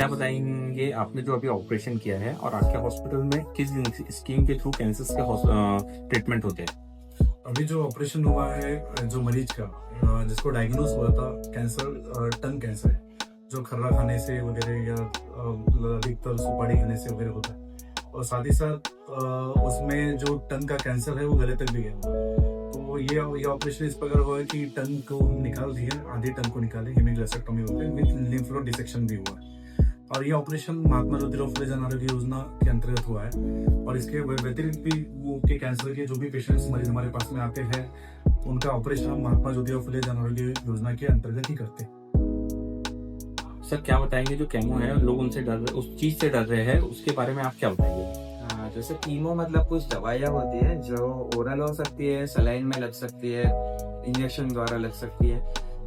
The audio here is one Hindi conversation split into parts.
क्या बताएंगे आपने जो अभी ऑपरेशन किया है और आपके हॉस्पिटल में किस स्कीम के थ्रू कैंसर के ट्रीटमेंट होते हैं? अभी जो ऑपरेशन हुआ है जो मरीज का जिसको डायग्नोस हुआ था कैंसर, टंग कैंसर है, जो खर्रा खाने से वगैरह या अधिकतर सुपारी खाने से वगैरह होता है। और साथ ही साथ उसमें जो टंग का कैंसर है वो गले तक भी गया। तो ये ऑपरेशन इस प्रकार हुआ है कि टंग को निकाल दिया, आधी टंग को निकाले, हेमिग्लोसेक्टोमी होते हैं, विद लिम्फ नोड डिसेक्शन भी हुआ है। और ये ऑपरेशन महात्मा ज्योतिराव फुले जन आरोग्य योजना के अंतर्गत हुआ है। और इसके व्यतिरिक्त भी वो के कैंसर के जो भी पेशेंट्स मरीज हमारे पास में आते हैं उनका ऑपरेशन हम महात्मा ज्योतिराव फुले जन आरोग्य योजना के अंतर्गत ही करते हैं। सर क्या बताएंगे जो केमो है लोग उनसे डर रहे, उस चीज से डर रहे हैं, उसके बारे में आप क्या बताएंगे? जैसे कीमो मतलब कुछ दवाइयाँ होती है जो ओरल हो सकती है, सलाइन में लग सकती है, इंजेक्शन द्वारा लग सकती है,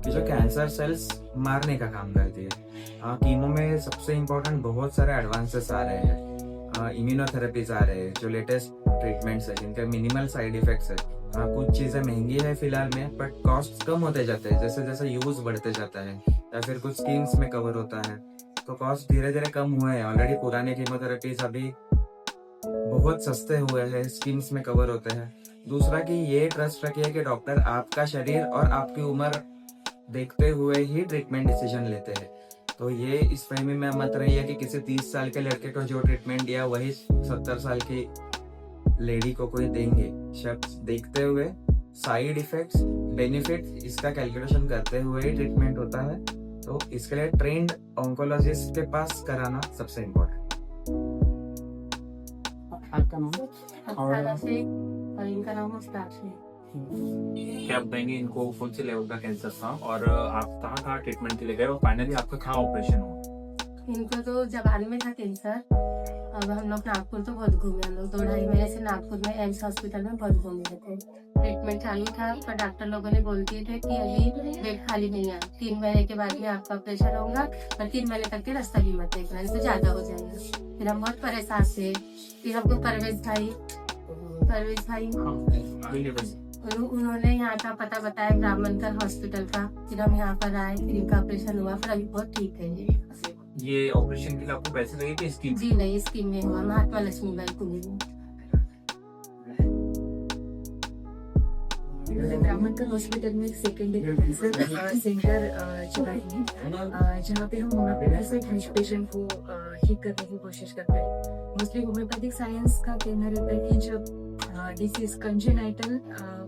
कि जो कैंसर सेल्स मारने का काम करती है। कीमो में सबसे इम्पोर्टेंट बहुत सारे एडवांसेस आ रहे हैं, इम्यूनोथेरेपीज आ रहे हैं, जो लेटेस्ट ट्रीटमेंट्स है जिनके मिनिमल साइड इफेक्ट्स है। कुछ चीजें महंगी है फिलहाल में, बट कॉस्ट कम होते जाते हैं जैसे जैसे यूज बढ़ते जाता है, या फिर कुछ स्कीम्स में कवर होता है तो कॉस्ट धीरे धीरे कम हुए हैं। ऑलरेडी पुराने कीमोथेरेपीज अभी बहुत सस्ते हुए हैं, स्कीम्स में कवर होते हैं। दूसरा कि ये ट्रस्ट रखिए कि डॉक्टर आपका शरीर और आपकी उम्र देखते हुए ही ट्रीटमेंट डिसीजन लेते हैं। तो ये इस फहमी में मत रहिए कि किसी 30 साल के लड़के को जो ट्रीटमेंट दिया वही 70 साल की लेडी को कोई देंगे। शब्द देखते हुए साइड इफेक्ट्स, बेनिफिट, इसका कैलकुलेशन करते हुए ही ट्रीटमेंट होता है। तो इसके लिए ट्रेंड ऑन्कोलॉजिस्ट के पास कराना सबसे इम्पोर्टेंट। आपका नाम और इनका नाम मुस्ताक है। क्या बताएंगे इनको कौन से लेवल का कैंसर था और आप कहाँ ट्रीटमेंट के लिए गए और फाइनली आपका कहाँ ऑपरेशन हुआ? इनको तो जबान में था कैंसर। अब हम लोग नागपुर तो बहुत घूमे, हम लोग 2-2.5 महीने से नागपुर में एम्स हॉस्पिटल में बहुत घूमे थे। ट्रीटमेंट चालू था पर डॉक्टर लोगों ने बोल दिए थे कि अभी बेड खाली नहीं है, 3 महीने के बाद में आपका ऑपरेशन होगा और 3 महीने तक के रास्ता भी मत देखना, तो ज्यादा हो जाएगा। फिर हम बहुत परेशान थे। फिर हमको परवेज भाई उन्होंने यहाँ का पता बताया ब्राह्मणकर हॉस्पिटल का। फिर हम यहाँ पर आए, फिर इनका ऑपरेशन हुआ, फिर अभी बहुत ठीक है। ये ऑपरेशन के लिए आपको पैसे लगे थे स्कीम? जी नहीं, स्कीम में हुआ, महात्मा लक्ष्मीबाई कुंडी। ब्राह्मणकर हॉस्पिटल में एक सेकेंडरी कैंसर सेंटर चलाएंगे, जहाँ पे हम होम्योपैथी से कैंसर पेशेंट को ठीक करने की कोशिश करते हैं। मोस्टली होम्योपैथिक साइंस का कहना रहता है कि जब डिसीज कंजेनाइटल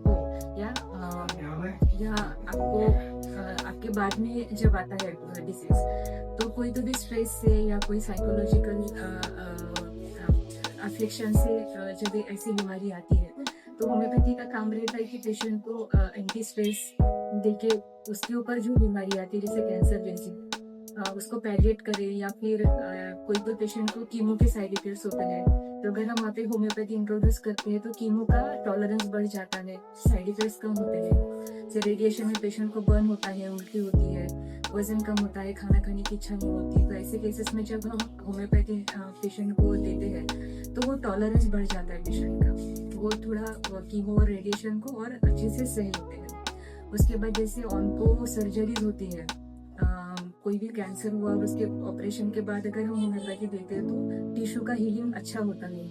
हो या आपको आपके बाद में जब आता है डिसीज, तो कोई तो भी स्ट्रेस से या कोई साइकोलॉजिकल अफ्लिक्शन से जब ऐसी बीमारी आती है तो होम्योपैथी का काम रहता है कि पेशेंट को एंटी स्ट्रेस देके उसके ऊपर जो बीमारी आती है जैसे कैंसर जैसी उसको पैलिएट करे, या फिर कोई कोई पेशेंट को कीमो के साइड इफेक्ट्स होते हैं तो अगर हम वहाँ पे होम्योपैथी इंट्रोड्यूस करते हैं तो कीमो का टॉलरेंस बढ़ जाता है, साइड इफेक्ट्स कम होते हैं। जैसे रेडिएशन में पेशेंट को बर्न होता है, उल्टी होती है, वजन कम होता है, खाना खाने की इच्छा नहीं होती, तो ऐसे केसेस में जब हम होम्योपैथी पेशेंट को देते हैं तो वो टॉलरेंस बढ़ जाता है पेशेंट का, वो थोड़ा कीमो और रेडिएशन को और अच्छे से सह लेते हैं। उसके बाद जैसे ऑन्को सर्जरीज होती है, कोई भी कैंसर हुआ और उसके ऑपरेशन के बाद अगर हम होम्योपैथी देते हैं तो टिश्यू का हीलिंग अच्छा होता है।